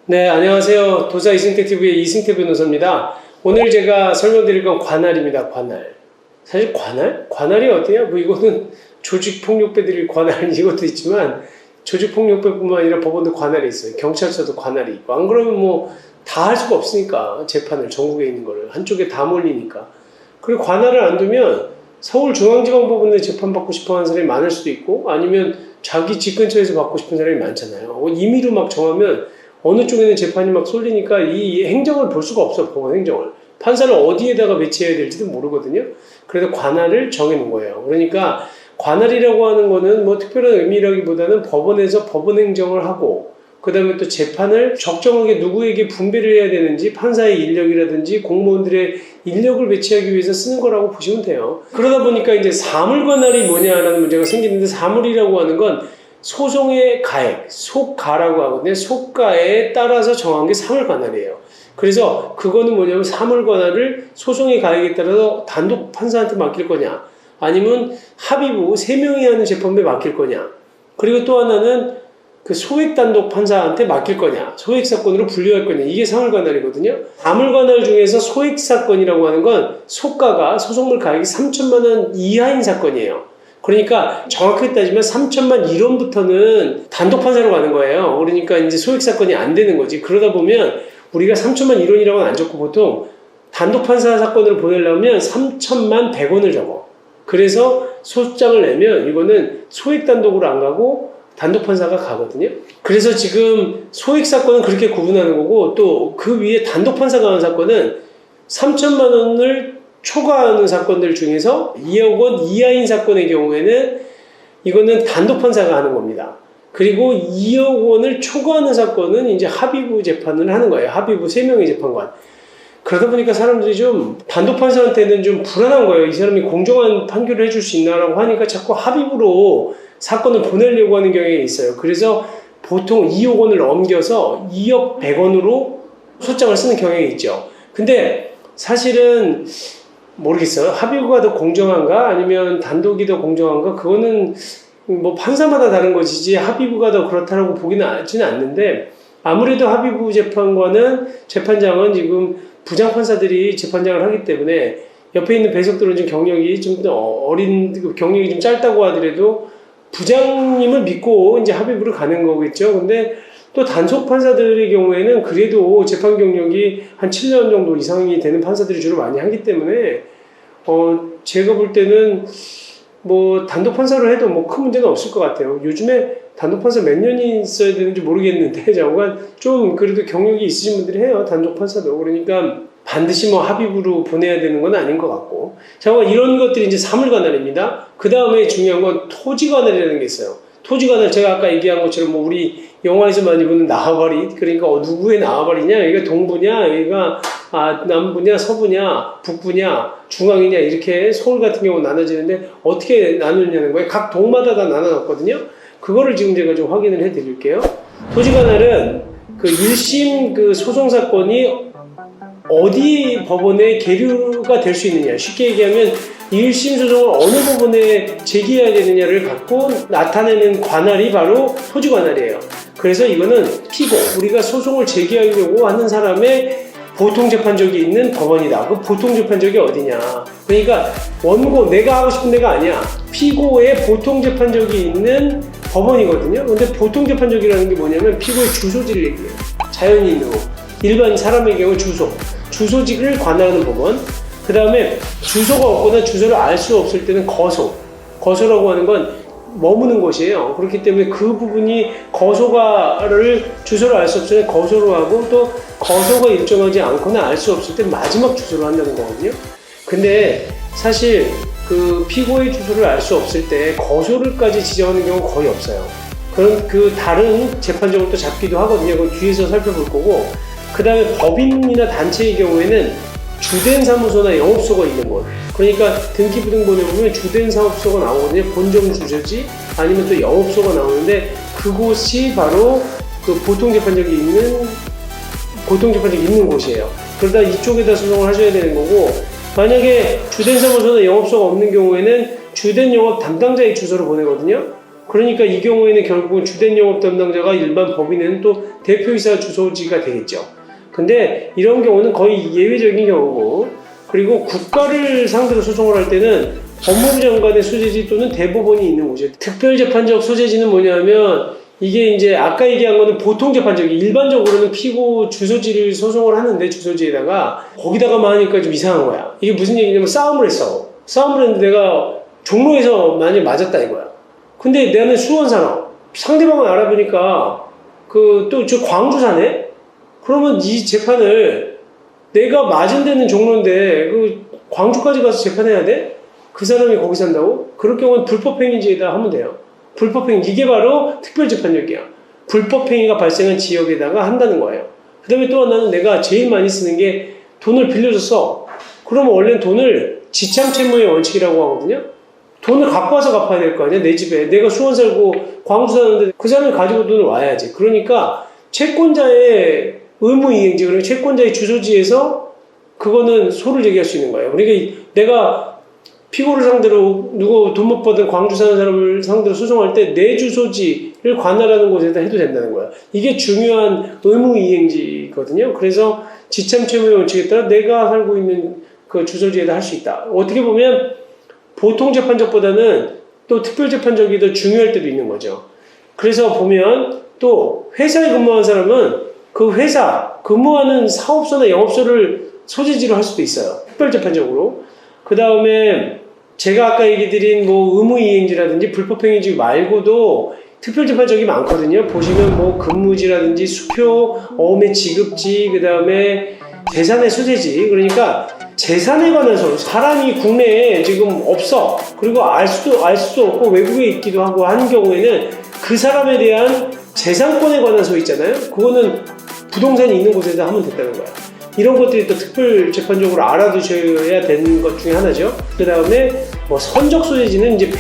네, 안녕하세요. 도사 이승태TV의 이승태 변호사입니다. 오늘 제가 설명드릴 건 관할입니다. 관할. 사실 관할? 관할이 어때요? 뭐 이거는 조직폭력배들이 관할 이것도 있지만 조직폭력배뿐만 아니라 법원도 관할이 있어요. 경찰서도 관할이 있고. 안 그러면 뭐 다 할 수가 없으니까 재판을 전국에 있는 거를 한쪽에 다 몰리니까. 그리고 관할을 안 두면 서울중앙지방법원에 재판받고 싶어하는 사람이 많을 수도 있고 아니면 자기 집 근처에서 받고 싶은 사람이 많잖아요. 임의로 막 정하면 어느 쪽에는 재판이 막 쏠리니까 이 행정을 볼 수가 없어. 법원 행정을. 판사를 어디에다가 배치해야 될지도 모르거든요. 그래서 관할을 정해놓은 거예요. 그러니까 관할이라고 하는 거는 뭐 특별한 의미라기보다는 법원에서 법원 행정을 하고 그 다음에 또 재판을 적정하게 누구에게 분배를 해야 되는지 판사의 인력이라든지 공무원들의 인력을 배치하기 위해서 쓰는 거라고 보시면 돼요. 그러다 보니까 이제 사물관할이 뭐냐라는 문제가 생기는데, 사물이라고 하는 건 소송의 가액, 속가라고 하거든요. 속가에 따라서 정한 게 사물관할이에요. 그래서 그거는 뭐냐면 사물관할을 소송의 가액에 따라서 단독 판사한테 맡길 거냐, 아니면 합의부 3명이 하는 재판부에 맡길 거냐, 그리고 또 하나는 그 소액 단독 판사한테 맡길 거냐, 소액 사건으로 분류할 거냐, 이게 사물관할이거든요. 사물관할 중에서 소액 사건이라고 하는 건 속가가 소송물 가액이 3천만 원 이하인 사건이에요. 그러니까 정확하게 따지면 3천만 1원부터는 단독 판사로 가는 거예요. 그러니까 이제 소액 사건이 안 되는 거지. 그러다 보면 우리가 3천만 1원이라고는 안 적고 보통 단독 판사 사건을 보내려면 3천만 100원을 적어. 그래서 소장을 내면 이거는 소액 단독으로 안 가고 단독 판사가 가거든요. 그래서 지금 소액 사건은 그렇게 구분하는 거고, 또 그 위에 단독 판사가 하는 사건은 3천만 원을 초과하는 사건들 중에서 2억 원 이하인 사건의 경우에는 이거는 단독 판사가 하는 겁니다. 그리고 2억 원을 초과하는 사건은 이제 합의부 재판을 하는 거예요. 합의부 3명의 재판관. 그러다 보니까 사람들이 좀 단독 판사한테는 좀 불안한 거예요. 이 사람이 공정한 판결을 해줄 수 있나라고 하니까 자꾸 합의부로 사건을 보내려고 하는 경향이 있어요. 그래서 보통 2억 원을 넘겨서 2억 100원으로 소장을 쓰는 경향이 있죠. 근데 사실은 모르겠어요. 합의부가 더 공정한가 아니면 단독이 더 공정한가, 그거는 뭐 판사마다 다른 것이지 합의부가 더 그렇다라고 보기는 하지는 않는데, 아무래도 합의부 재판장은 지금 부장판사들이 재판장을 하기 때문에 옆에 있는 배석들은 좀 경력이 좀 경력이 좀 짧다고 하더라도 부장님을 믿고 이제 합의부를 가는 거겠죠. 근데 또 단속 판사들의 경우에는 그래도 재판 경력이 한 7년 정도 이상이 되는 판사들이 주로 많이 하기 때문에 제가 볼 때는 뭐 단독 판사로 해도 뭐 큰 문제는 없을 것 같아요. 요즘에 단독 판사 몇 년이 있어야 되는지 모르겠는데 장관 좀 그래도 경력이 있으신 분들이 해요. 단독 판사도. 그러니까 반드시 뭐 합의부로 보내야 되는 건 아닌 것 같고. 장관 이런 것들이 이제 사물관할입니다. 그 다음에 중요한 건 토지관할이라는 게 있어요. 토지관할, 제가 아까 얘기한 것처럼 뭐 우리 영화에서 많이 보는 나와바리, 그러니까 누구의 나와바리냐, 여기가 동부냐, 여기가 남부냐, 서부냐, 북부냐, 중앙이냐, 이렇게 서울 같은 경우 나눠지는데 어떻게 나누냐는 거예요. 각 동마다 다 나눠놨거든요. 그거를 지금 제가 좀 확인을 해 드릴게요. 토지관할은 그 1심 그 소송사건이 어디 법원에 계류가 될 수 있느냐, 쉽게 얘기하면 1심 소송을 어느 법원에 제기해야 되느냐를 갖고 나타내는 관할이 바로 토지관할이에요. 그래서 이거는 피고, 우리가 소송을 제기하려고 하는 사람의 보통재판적이 있는 법원이다. 그 보통재판적이 어디냐, 그러니까 원고, 내가 하고 싶은 데가 아니야. 피고의 보통재판적이 있는 법원이거든요. 근데 보통재판적이라는 게 뭐냐면 피고의 주소지를 얘기해요. 자연인으로, 일반 사람의 경우 주소지를 관할하는 법원. 그 다음에 주소가 없거나 주소를 알 수 없을 때는 거소라고 하는 건 머무는 곳이에요. 그렇기 때문에 그 부분이 주소를 알 수 없을 때 거소로 하고, 또 거소가 일정하지 않거나 알 수 없을 때 마지막 주소로 한다는 거거든요. 근데 사실 그 피고의 주소를 알 수 없을 때 거소를까지 지정하는 경우는 거의 없어요. 그런 그 다른 재판적으로 또 잡기도 하거든요. 그건 뒤에서 살펴볼 거고. 그 다음에 법인이나 단체의 경우에는 주된 사무소나 영업소가 있는 곳, 그러니까 등기부등본에 보면 주된 사업소가 나오거든요. 본점 주소지 아니면 또 영업소가 나오는데, 그곳이 바로 그 보통재판적이 있는 곳이에요. 그러다 이쪽에다 소송을 하셔야 되는 거고, 만약에 주된 사무소나 영업소가 없는 경우에는 주된 영업 담당자의 주소로 보내거든요. 그러니까 이 경우에는 결국은 주된 영업 담당자가 일반 법인은 또 대표이사 주소지가 되겠죠. 근데 이런 경우는 거의 예외적인 경우고, 그리고 국가를 상대로 소송을 할 때는 법무부 장관의 소재지 또는 대법원이 있는 거죠. 특별재판적 소재지는 뭐냐면 이게 이제 아까 얘기한 거는 보통 재판적이, 일반적으로는 피고 주소지를 소송을 하는데 주소지에다가 거기다가만 하니까 좀 이상한 거야. 이게 무슨 얘기냐면 싸움을 했어. 싸움을 했는데 내가 종로에서 많이 맞았다 이거야. 근데 나는 수원산업, 상대방을 알아보니까 또 저 광주사네? 그러면 이 재판을 내가 맞은 데는 종로인데 광주까지 가서 재판해야 돼? 그 사람이 거기 산다고? 그럴 경우는 불법행위죄에다 하면 돼요. 불법행위, 이게 바로 특별재판력이야. 불법행위가 발생한 지역에다가 한다는 거예요. 그 다음에 또 하나는 내가 제일 많이 쓰는 게 돈을 빌려줬어. 그러면 원래는 돈을 지참채무의 원칙이라고 하거든요. 돈을 갖고 와서 갚아야 될 거 아니야, 내 집에. 내가 수원 살고 광주 사는데 그 사람이 가지고 돈을 와야지. 그러니까 채권자의 의무이행지, 그러면 채권자의 주소지에서 그거는 소를 제기할 수 있는 거예요. 그러니까 내가 피고를 상대로 누구 돈 못 받은 광주 사는 사람을 상대로 소송할 때 내 주소지를 관할하는 곳에다 해도 된다는 거야. 이게 중요한 의무이행지거든요. 그래서 지참채무의 원칙에 따라 내가 살고 있는 그 주소지에다 할 수 있다. 어떻게 보면 보통 재판적보다는 또 특별재판적이 더 중요할 때도 있는 거죠. 그래서 보면 또 회사에 근무한 사람은 그 회사 근무하는 사업소나 영업소를 소재지로 할 수도 있어요. 특별재판적으로. 그 다음에 제가 아까 얘기 드린 뭐 의무이행지라든지 불법행위지 말고도 특별재판적이 많거든요. 보시면 뭐 근무지라든지 수표, 어음의 지급지, 그 다음에 재산의 소재지. 그러니까 재산에 관한 소송, 사람이 국내에 지금 없어. 그리고 알 수도 없고 외국에 있기도 하고 하는 경우에는 그 사람에 대한 재산권에 관한 소 있잖아요. 그거는 부동산이 있는 곳에서 하면 된다는 거야. 이런 것들이 또 특별재판적으로 알아두셔야 되는 것 중에 하나죠. 그 다음에 뭐 선적 소재지는 이제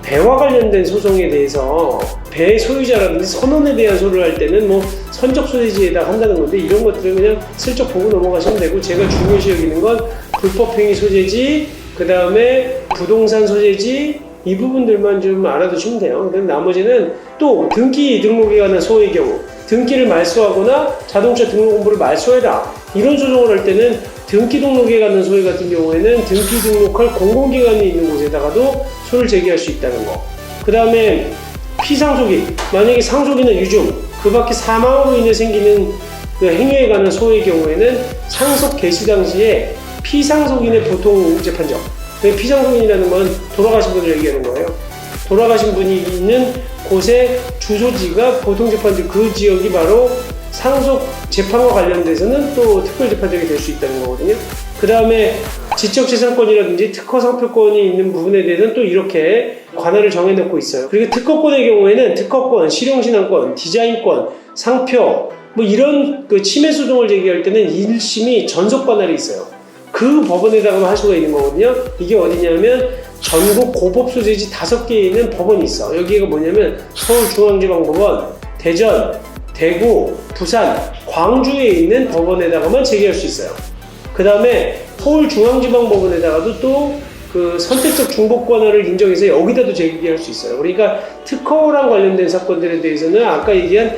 배와 관련된 소송에 대해서 배의 소유자라든지 선원에 대한 소를 할 때는 뭐 선적 소재지에다 한다는 건데, 이런 것들은 그냥 슬쩍 보고 넘어가시면 되고, 제가 중요시 여기는 건 불법행위 소재지, 그 다음에 부동산 소재지, 이 부분들만 좀 알아두시면 돼요. 그다음 나머지는 또 등기 등록에 관한 소의 경우, 등기를 말소하거나 자동차 등록 공부를 말소해라, 이런 소송을 할 때는 등기 등록에 관한 소의 같은 경우에는 등기 등록할 공공기관이 있는 곳에다가도 소를 제기할 수 있다는 거. 그 다음에 피상속인, 만약에 상속이나 유증, 그 밖에 사망으로 인해 생기는 그 행위에 관한 소의 경우에는 상속 개시 당시에 피상속인의 보통 재판적, 피상속인이라는 건 돌아가신 분을 얘기하는 거예요. 돌아가신 분이 있는 곳의 주소지가 보통 재판적, 그 지역이 바로 상속 재판과 관련돼서는 또 특별재판적이 될 수 있다는 거거든요. 그 다음에 지적재산권이라든지 특허상표권이 있는 부분에 대해서는 또 이렇게 관할을 정해놓고 있어요. 그리고 특허권의 경우에는 특허권, 실용신앙권, 디자인권, 상표, 뭐 이런 그 침해소송을 제기할 때는 1심이 전속관할이 있어요. 그 법원에다가만 할 수가 있는 거거든요. 이게 어디냐면 전국 고법 소재지 5개에 있는 법원이 있어. 여기가 뭐냐면 서울중앙지방법원, 대전, 대구, 부산, 광주에 있는 법원에다가만 제기할 수 있어요. 그 다음에 서울중앙지방법원에다가도 또 그 선택적 중복 관할을 인정해서 여기다도 제기할 수 있어요. 그러니까 특허랑 관련된 사건들에 대해서는 아까 얘기한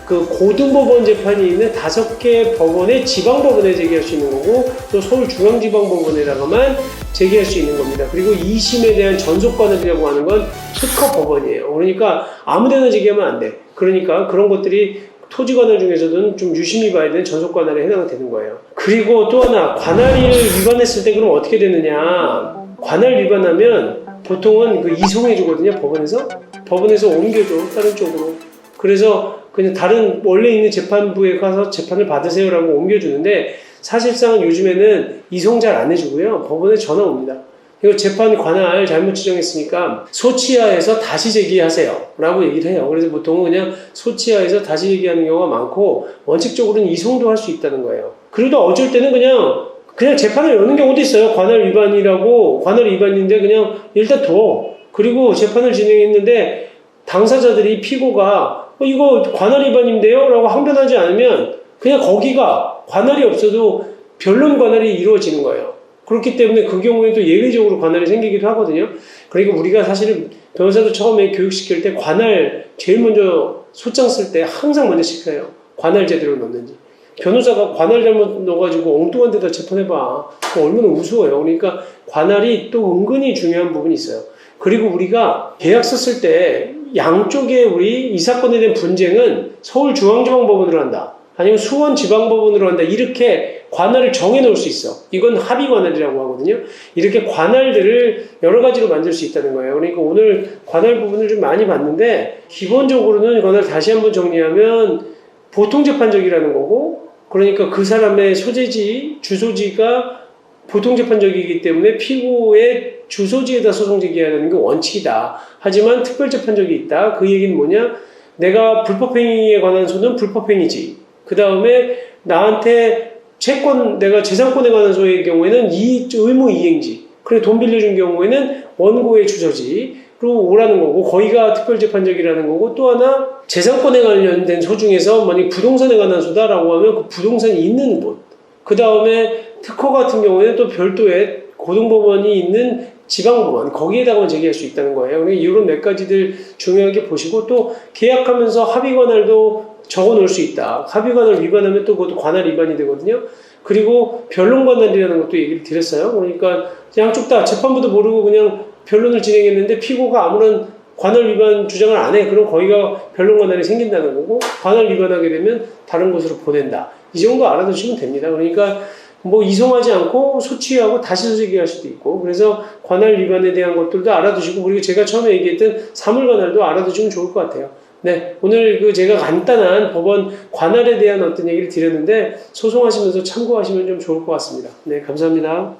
그 고등법원 재판이 있는 5개 법원의 지방법원에 제기할 수 있는 거고, 또 서울중앙지방법원에다가만 제기할 수 있는 겁니다. 그리고 2심에 대한 전속관할이라고 하는 건 특허법원이에요. 그러니까 아무데나 제기하면 안 돼. 그러니까 그런 것들이 토지관할 중에서는 좀 유심히 봐야 되는 전속관할에 해당되는 거예요. 그리고 또 하나, 관할을 위반했을 때 그럼 어떻게 되느냐. 관할 위반하면 보통은 그 이송해 주거든요. 법원에서 옮겨줘, 다른 쪽으로. 그래서 그냥 다른 원래 있는 재판부에 가서 재판을 받으세요라고 옮겨주는데, 사실상 요즘에는 이송 잘 안 해주고요. 법원에 전화 옵니다. 이거 재판 관할 잘못 지정했으니까 소치하에서 다시 제기하세요 라고 얘기를 해요. 그래서 보통은 그냥 소치하에서 다시 제기하는 경우가 많고, 원칙적으로는 이송도 할 수 있다는 거예요. 그러다 어쩔 때는 그냥 재판을 여는 경우도 있어요. 관할 위반인데 그냥 일단 둬. 그리고 재판을 진행했는데 당사자들이, 피고가 이거 관할 위반인데요? 라고 항변하지 않으면 그냥 거기가 관할이 없어도 변론 관할이 이루어지는 거예요. 그렇기 때문에 그 경우에 또 예외적으로 관할이 생기기도 하거든요. 그러니까 우리가 사실은 변호사도 처음에 교육시킬 때 관할 제일 먼저 소장 쓸 때 항상 먼저 시켜요. 관할 제대로 넣는지. 변호사가 관할 잘못 넣어가지고 엉뚱한 데다 재판해봐. 얼마나 우스워요. 그러니까 관할이 또 은근히 중요한 부분이 있어요. 그리고 우리가 계약서 쓸 때 양쪽에 우리 이 사건에 대한 분쟁은 서울중앙지방법원으로 한다. 아니면 수원지방법원으로 한다. 이렇게 관할을 정해 놓을 수 있어. 이건 합의관할이라고 하거든요. 이렇게 관할들을 여러 가지로 만들 수 있다는 거예요. 그러니까 오늘 관할 부분을 좀 많이 봤는데 기본적으로는 관할 다시 한번 정리하면 보통재판적이라는 거고, 그러니까 그 사람의 소재지, 주소지가 보통재판적이기 때문에 피고의 주소지에다 소송 제기하는 게 원칙이다. 하지만 특별재판적이 있다. 그 얘기는 뭐냐? 내가 불법행위에 관한 소는 불법행위지. 그 다음에 나한테 내가 재산권에 관한 소의 경우에는 의무이행지. 그래 돈 빌려준 경우에는 원고의 주소지로 오라는 거고, 거기가 특별재판적이라는 거고, 또 하나 재산권에 관련된 소 중에서 만약 부동산에 관한 소다라고 하면 그 부동산이 있는 곳. 그 다음에 특허 같은 경우에는 또 별도의 고등법원이 있는 지방법원, 거기에다가 제기할 수 있다는 거예요. 그러니까 이런 몇 가지들 중요하게 보시고, 또 계약하면서 합의관할도 적어 놓을 수 있다. 합의관할 위반하면 또 그것도 관할 위반이 되거든요. 그리고 변론관할이라는 것도 얘기를 드렸어요. 그러니까 양쪽 다 재판부도 모르고 그냥 변론을 진행했는데 피고가 아무런 관할 위반 주장을 안 해. 그럼 거기가 변론관할이 생긴다는 거고, 관할 위반하게 되면 다른 곳으로 보낸다. 이 정도 알아두시면 됩니다. 그러니까 뭐 이송하지 않고 소취하고 다시 소재기할 수도 있고, 그래서 관할 위반에 대한 것들도 알아두시고, 그리고 제가 처음에 얘기했던 사물관할도 알아두시면 좋을 것 같아요. 네, 오늘 제가 간단한 법원 관할에 대한 어떤 얘기를 드렸는데 소송하시면서 참고하시면 좀 좋을 것 같습니다. 네, 감사합니다.